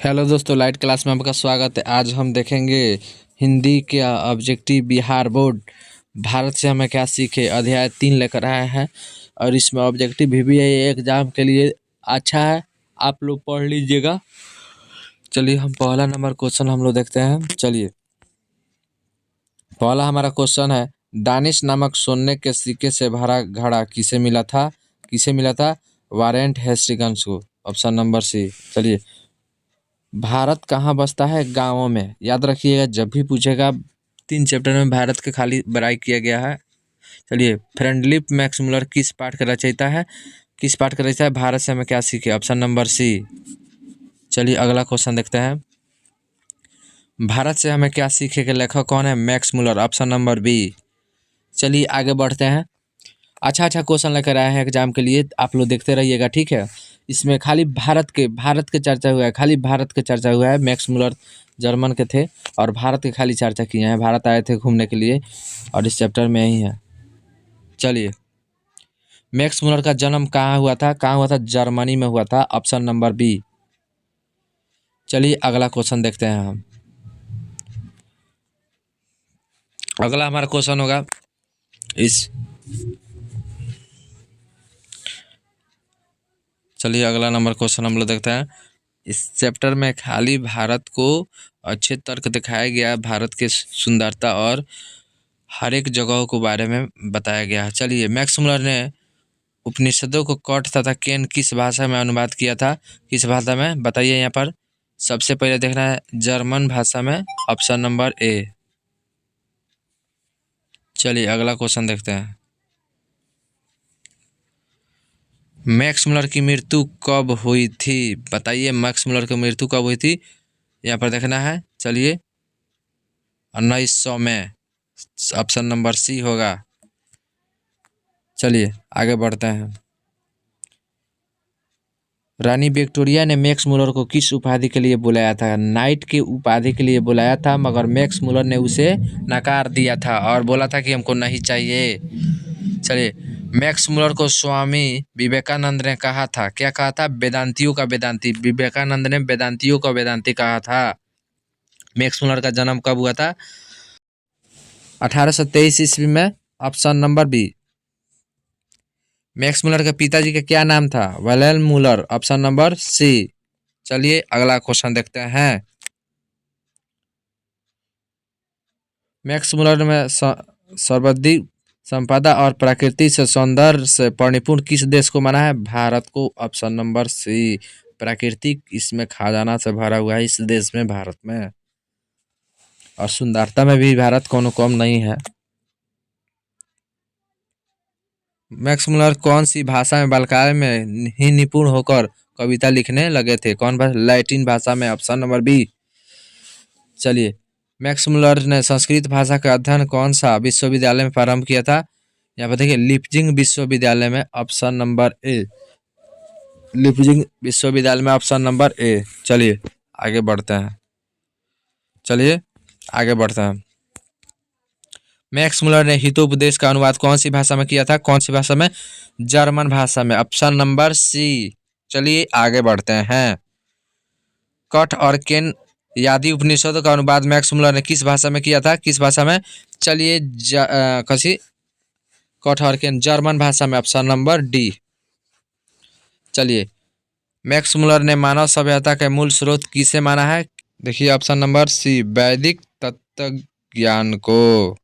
Hello दोस्तों, light class में आपका स्वागत है। आज हम देखेंगे हिंदी के ऑब्जेक्टिव बिहार बोर्ड भारत से हमें क्या सीखे अध्याय 3 लेकर आए हैं। और इसमें ऑब्जेक्टिव भी है, ये एग्जाम के लिए अच्छा है, आप लोग पढ़ लीजिएगा। चलिए हम पहला नंबर क्वेश्चन हम लोग देखते हैं। चलिए पहला हमारा क्वेश्चन है, दानिश नामक सोने के सिक्के से भरा घड़ा किसे मिला था? किसे मिला था? वारेंट हेस्टिंग्स को। Option number C. चलिए, भारत कहाँ बसता है? गाँवों में। याद रखिएगा, जब भी पूछेगा 3 चैप्टर में भारत के खाली बड़ाई किया गया है। चलिए, फ्रेडरिक मैक्समुलर किस पाठ का रचयिता है? किस पाठ का रचयिता है? भारत से हमें क्या सीखे? Option number C. चलिए अगला क्वेश्चन देखते हैं, भारत से हमें क्या सीखे के लेखक कौन है? मैक्समुलर। Option number B. चलिए आगे बढ़ते हैं। अच्छा क्वेश्चन लेकर आए हैं एग्जाम के लिए, आप लोग देखते रहिएगा, ठीक है। इसमें खाली भारत के चर्चा हुआ है, खाली भारत के चर्चा हुआ है। मैक्स मुलर जर्मन के थे और भारत के खाली चर्चा किए हैं। भारत आए थे घूमने के लिए और इस चैप्टर में ही है। चलिए, मैक्स मुलर का जन्म कहाँ हुआ था? कहाँ हुआ था? जर्मनी में हुआ था। Option number B. चलिए अगला क्वेश्चन देखते हैं हम। अगला हमारा क्वेश्चन होगा चलिए अगला नंबर क्वेश्चन हम लोग देखते हैं। इस चैप्टर में खाली भारत को अच्छे तर्क दिखाया गया, भारत की सुंदरता और हर एक जगहों के बारे में बताया गया है। चलिए, मैक्स मुलर ने उपनिषदों को कौट तथा केन किस भाषा में अनुवाद किया था? किस भाषा में बताइए यहाँ पर। सबसे पहले देखना है जर्मन भाषा में। Option number A. चलिए अगला क्वेश्चन देखते हैं, मैक्स मुलर की मृत्यु कब हुई थी? बताइए मैक्स मुलर की मृत्यु कब हुई थी? यहाँ पर देखना है। चलिए 1900 में। ऑप्शन नंबर सी होगा। चलिए आगे बढ़ते हैं। रानी विक्टोरिया ने मैक्स मुलर को किस उपाधि के लिए बुलाया था? नाइट की उपाधि के लिए बुलाया था, मगर मैक्स मुलर ने उसे नकार दिया था और बोला था कि हमको नहीं चाहिए। चलिए, मैक्स मुलर को स्वामी विवेकानंद ने कहा था, क्या कहा था? वेदांतियों का वेदांती। विवेकानंद ने वेदांतियों का वेदांती कहा था। मैक्स मुलर का जन्म कब हुआ था? 1823 ईस्वी में। Option number B. Max Muller के पिताजी का क्या नाम था? Wilhelm Muller. Option number C. चलिए अगला क्वेश्चन देखते हैं। मैक्स मुलर में सर्वाधिक संपदा और प्रकृति से सौंदर्य से परिपूर्ण किस देश को माना है? भारत को। Option number C. प्राकृतिक इसमें खजाना से भरा हुआ है इस देश में, भारत में। और सुंदरता में भी भारत कोनो कम नहीं है। मैक्स मुलर कौन सी भाषा में बालकाल में ही निपुण होकर कविता लिखने लगे थे? कौन भाषा? लैटिन भाषा में। Option number B. चलिए, मैक्स मुलर ने संस्कृत भाषा का अध्ययन कौन सा विश्वविद्यालय में प्रारंभ किया था? यहाँ पर देखिए लिपजिंग विश्वविद्यालय में। Option number A. लिपजिंग विश्वविद्यालय में। Option number A. चलिए आगे बढ़ते हैं। मैक्स मुलर ने हितोपदेश का अनुवाद कौन सी भाषा में किया था? कौन सी भाषा में? जर्मन भाषा में। Option number C. चलिए आगे बढ़ते हैं। कठ और केन आदि उपनिषदों का अनुवाद मैक्स मुलर ने किस भाषा में किया था? किस भाषा में? चलिए कठ और केन जर्मन भाषा में। Option number D. चलिए, मैक्स मुलर ने मानव सभ्यता के मूल स्रोत किसे माना है? देखिए ऑप्शन नंबर सी, वैदिक तत्व ज्ञान को।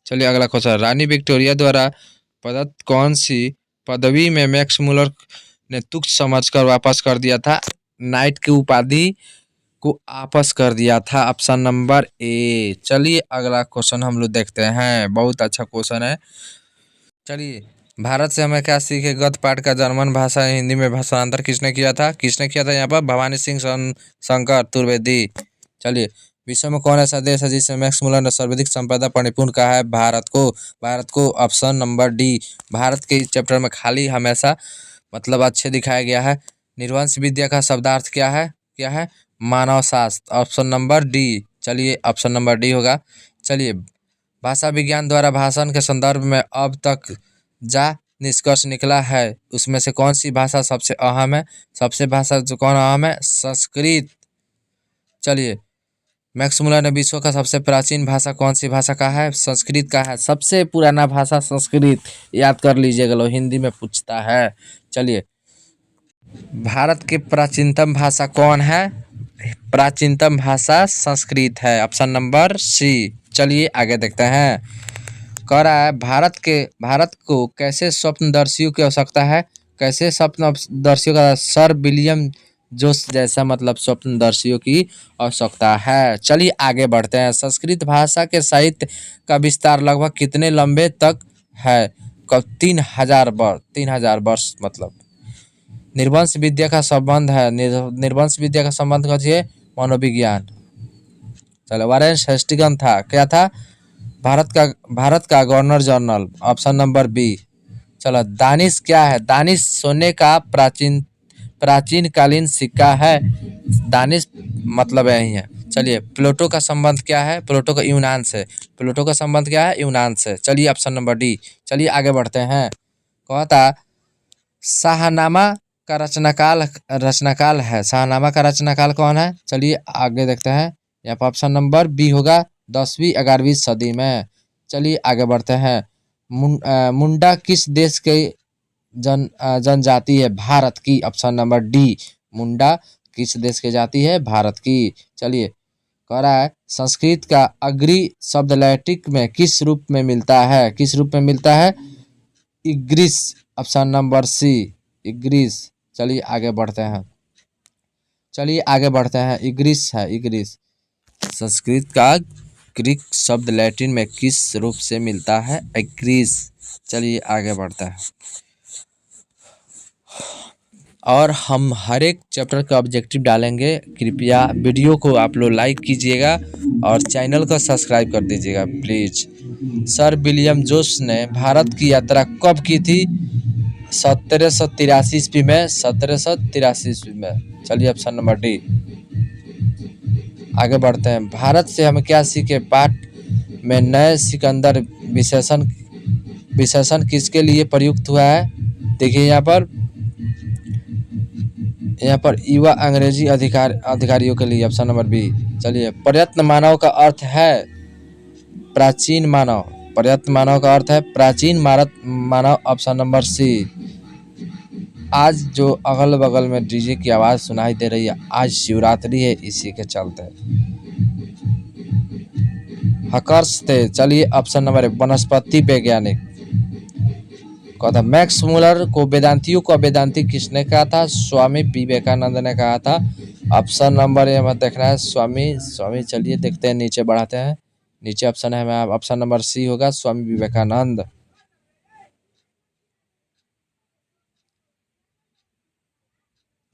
चलिए अगला क्वेश्चन, रानी विक्टोरिया द्वारा प्रदत्त कौन सी पदवी में मैक्स मुलर ने तुच्छ समझकर वापस कर दिया था? नाइट की उपाधि को वापस कर दिया था। Option number A. चलिए अगला क्वेश्चन हम लोग देखते हैं, बहुत अच्छा क्वेश्चन है। चलिए, भारत से हमें क्या सीखे? गद्य पाठ का जर्मन भाषा हिंदी में भाषांतर किसने किया था? किसने किया था यहाँ पर? भवानी सिंह शंकर तुर्वेदी। चलिए, विश्व में कौन ऐसा देश है जिसमें मैक्स मुलर ने सर्वाधिक संपदा पर निपुण कहा है? भारत को। भारत को। Option number D. भारत के इस चैप्टर में खाली हमेशा मतलब अच्छे दिखाया गया है। निर्वंश विद्या का शब्दार्थ क्या है? क्या है? मानव शास्त्र। Option number D. चलिए ऑप्शन नंबर डी होगा। चलिए, भाषा विज्ञान द्वारा भाषण के संदर्भ में अब तक जा निष्कर्ष निकला है, उसमें से कौन सी भाषा सबसे अहम है? सबसे भाषा जो कौन अहम है? संस्कृत। चलिए, मैक्स मुलर ने विश्व का सबसे प्राचीन भाषा कौन सी भाषा का है? संस्कृत का है। सबसे पुराना भाषा संस्कृत, याद कर लीजिएगा, लो हिंदी में पूछता है। चलिए, भारत की प्राचीनतम भाषा कौन है? प्राचीनतम भाषा संस्कृत है, ऑप्शन नंबर सी। चलिए आगे देखते हैं। कह रहा है भारत को कैसे स्वप्नदर्शियों की आवश्यकता है? कैसे स्वप्नदर्शियों का? सर विलियम जोश जैसा मतलब स्वप्नदर्शियों की आवश्यकता है। चलिए आगे बढ़ते हैं। संस्कृत भाषा के साहित्य का विस्तार लगभग कितने लंबे तक है? 3000 वर्ष मतलब। निर्वंश विद्या का संबंध है। निर्वंश विद्या का संबंध कहिए मनोविज्ञान। चलो, वारेन हेस्टिंगस था, क्या था? भारत का governor general, option number B. चलो, दानिश क्या है? दानिश सोने का प्राचीन कालीन सिक्का है। दानिश मतलब यही है। चलिए, प्लेटो का संबंध क्या है? प्लेटो का यूनान से। प्लेटो का संबंध क्या है? यूनान से। चलिए ऑप्शन नंबर डी। चलिए आगे बढ़ते हैं। कहता शाहनामा का रचनाकाल है। शाहनामा का रचनाकाल कौन है? चलिए आगे देखते हैं। यहाँ पर ऑप्शन नंबर बी होगा, 10वीं 11वीं सदी में। चलिए आगे बढ़ते हैं। मुंडा किस देश के जनजाति है? भारत की, ऑप्शन नंबर डी। मुंडा किस देश की जाति है? भारत की। चलिए, कह रहा है संस्कृत का अग्री शब्द लैटिन में किस रूप में मिलता है? किस रूप में मिलता है? इग्रिस, ऑप्शन नंबर सी, इग्रिस। चलिए आगे बढ़ते हैं। इग्रिस है, इग्रिस। संस्कृत का ग्रीक शब्द लैटिन में किस रूप से मिलता है? इग्रिस। चलिए आगे बढ़ते हैं। और हम हर एक चैप्टर का ऑब्जेक्टिव डालेंगे। कृपया वीडियो को आप लोग लाइक कीजिएगा और चैनल को सब्सक्राइब कर दीजिएगा प्लीज। सर विलियम जोश ने भारत की यात्रा कब की थी? 1783 ईस्वी में। 1783 ईस्वी में। चलिए ऑप्शन नंबर डी। आगे बढ़ते हैं। भारत से हम क्या सीखे? पाठ में नए सिकंदर विशेषण किसके लिए प्रयुक्त हुआ है? देखिए यहाँ पर युवा अंग्रेजी अधिकारियों के लिए, ऑप्शन नंबर बी। चलिए, प्रयत्न मानव का अर्थ है प्राचीन मानव। प्रयत्न मानव का अर्थ है प्राचीन मानव, ऑप्शन नंबर सी। आज जो अगल बगल में डीजे की आवाज़ सुनाई दे रही है, आज शिवरात्रि है, इसी के चलते हकर्स थे। चलिए ऑप्शन नंबर एक, वनस्पति वैज्ञानिक। कहता मैक्स मुलर को वेदांतियों का वेदांती किसने कहा था? स्वामी विवेकानंद ने कहा था। ऑप्शन नंबर ए में देखना है, स्वामी। चलिए देखते हैं, नीचे बढ़ाते हैं। नीचे ऑप्शन है हमें, ऑप्शन नंबर सी होगा, स्वामी विवेकानंद।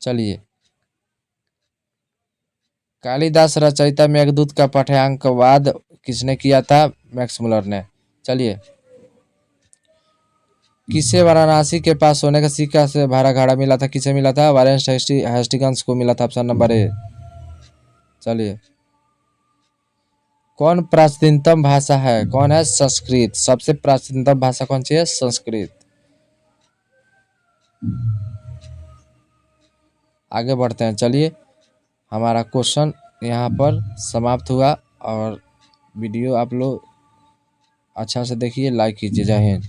चलिए, कालिदास रचयिता मेघदूत का पाठ्यांकवाद किसने किया था? मैक्स मुलर ने। चलिए, किसे वाराणसी के पास सोने का सिक्का से भरा घड़ा मिला था? किसे मिला था? वारेन हेस्टिंगस को मिला था, ऑप्शन नंबर ए। चलिए, कौन प्राचीनतम भाषा है? कौन है? संस्कृत। सबसे प्राचीनतम भाषा कौन सी है? संस्कृत। आगे बढ़ते हैं। चलिए, हमारा क्वेश्चन यहाँ पर समाप्त हुआ। और वीडियो आप लोग अच्छा से देखिए, लाइक कीजिए। जय हिंद।